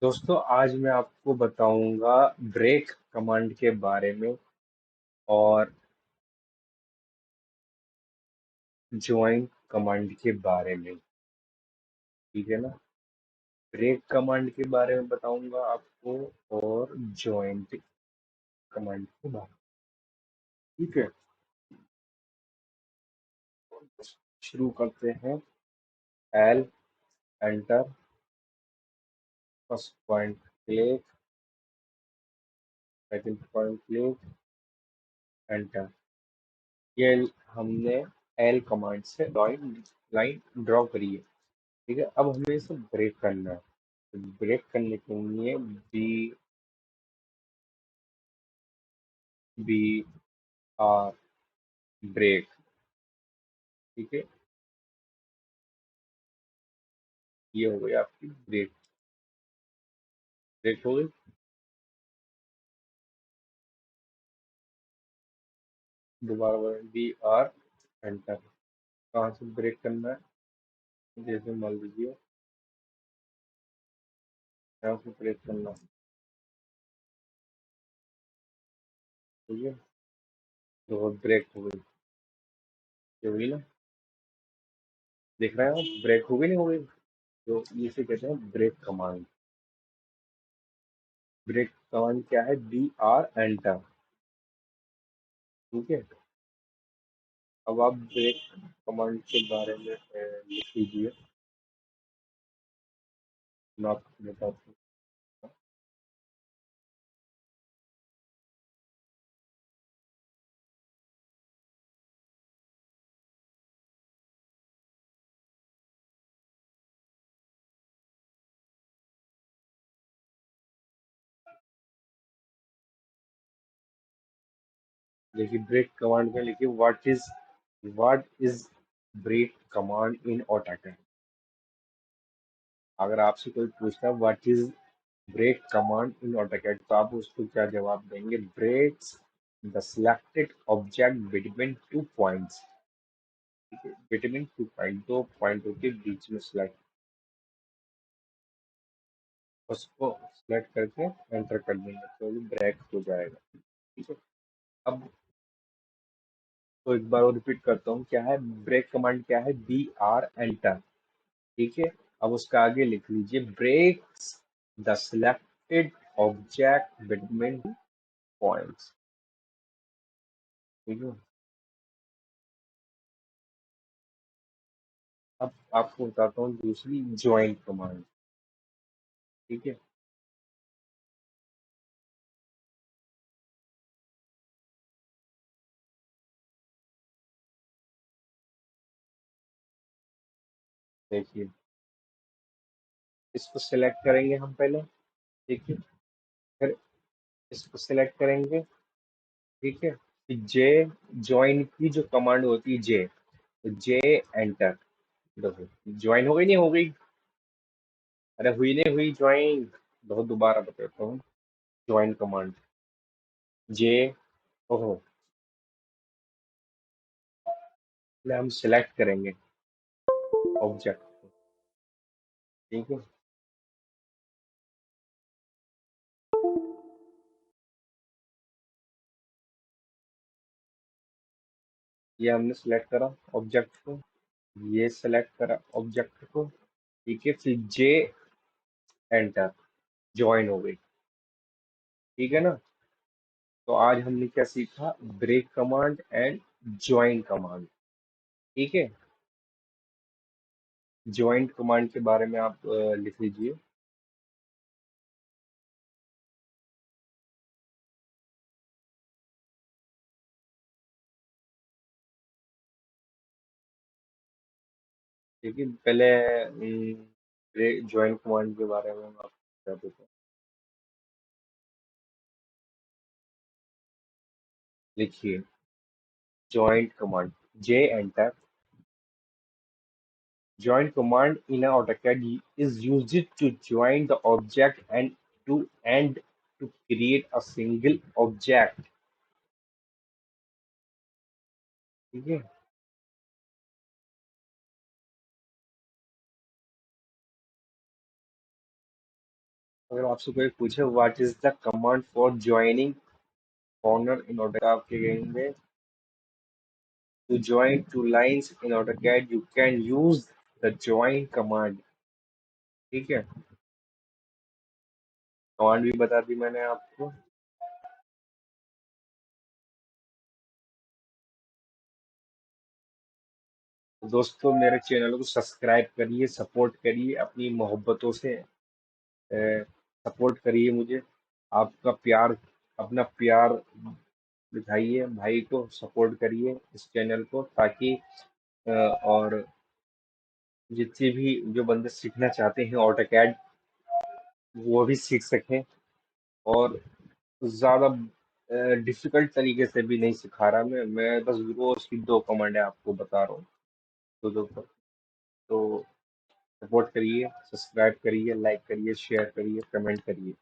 दोस्तों आज मैं आपको बताऊंगा ब्रेक कमांड के बारे में और ज्वाइन कमांड के बारे में। ठीक है ना। ब्रेक कमांड के बारे में बताऊंगा आपको और ज्वाइन कमांड के बारे में। ठीक है। शुरू करते हैं। L enter, first point click, second point click, enter. ये हमने एल कमांड से लाइन लाइन ड्रॉ करी है। ठीक है। अब हमें इसे ब्रेक करना है। ब्रेक करने के लिए बी बी आर ब्रेक। ठीक है। ये हो गई आपकी ब्रेक। ब्रेक हो गई। दोबारा बी आर एंटर। कहाँ से ब्रेक करना है? जैसे मान लीजिए यहाँ से ब्रेक करना है। ठीक है। तो ब्रेक हो गई। ये हुई ना। देख रहे हैं आप, ब्रेक हो गई नहीं हो गई। तो इसे कहते हैं ब्रेक कमांड। ब्रेक कमांड क्या है? B R enter. ठीक है। अब आप ब्रेक कमांड के बारे में लिख लीजिए। मैं आपको बताता हूँ। देखिए ब्रेक कमांड में लिखिए what is break command in AutoCAD. अगर आपसे कोई पूछता है what is break command in AutoCAD तो आप उसको क्या जवाब देंगे? Breaks the selected object between two points. Between two point, दो पॉइंटों के बीच में सिलेक्ट, उसको सिलेक्ट करके एंटर कर देंगे तो ये ब्रेक हो जाएगा। ठीक है। अब तो एक बार और रिपीट करता हूँ, क्या है ब्रेक कमांड? क्या है? B R enter. ठीक है। अब उसका आगे लिख लीजिए breaks the selected object between points. ठीक है। अब आपको बताता हूँ दूसरी ज्वाइन कमांड। ठीक है। देखिए इसको सिलेक्ट करेंगे हम पहले। ठीक है। फिर इसको सिलेक्ट करेंगे। ठीक है। फिर जे ज्वाइन की जो कमांड होती है जे, तो जे एंटर। देखो ज्वाइन हो गई नहीं हो गई? अरे हुई नहीं हुई ज्वाइन? देखो दोबारा बताता हूँ। ज्वाइन कमांड जे, ओहो, पहले हम सिलेक्ट करेंगे ऑब्जेक्ट को। ठीक है। ये हमने सिलेक्ट करा ऑब्जेक्ट को, ये सिलेक्ट करा ऑब्जेक्ट को। ठीक है। फिर जे एंटर, ज्वाइन हो गई। ठीक है ना। तो आज हमने क्या सीखा? Break command and join command. ठीक है। ज्वाइन कमांड के बारे में आप लिख लीजिए। ठीक है। पहले ज्वाइन कमांड के बारे में हम आपको बता देते हैं। लिखिए join command J enter. Join command in AutoCAD is used to join the object and to create a single object. ठीक है। अगर आपसे कोई पूछे what is the command for joining corner in AutoCAD, आप क्या कहेंगे? To join two lines in AutoCAD you can use the join command. ठीक है, कमांड भी बता दी मैंने आपको। तो दोस्तों मेरे चैनल को सब्सक्राइब करिए, सपोर्ट करिए, अपनी मोहब्बतों से सपोर्ट करिए मुझे। आपका प्यार, अपना प्यार दिखाइए, भाई को सपोर्ट करिए इस चैनल को, ताकि और जितने भी जो बंदे सीखना चाहते हैं ऑटोकैड वो भी सीख सकें। और ज़्यादा डिफिकल्ट तरीके से भी नहीं सिखा रहा मैं बस रोज की 2 कमांडें आपको बता रहा हूँ। तो सपोर्ट करिए, सब्सक्राइब करिए, लाइक करिए, शेयर करिए, कमेंट करिए।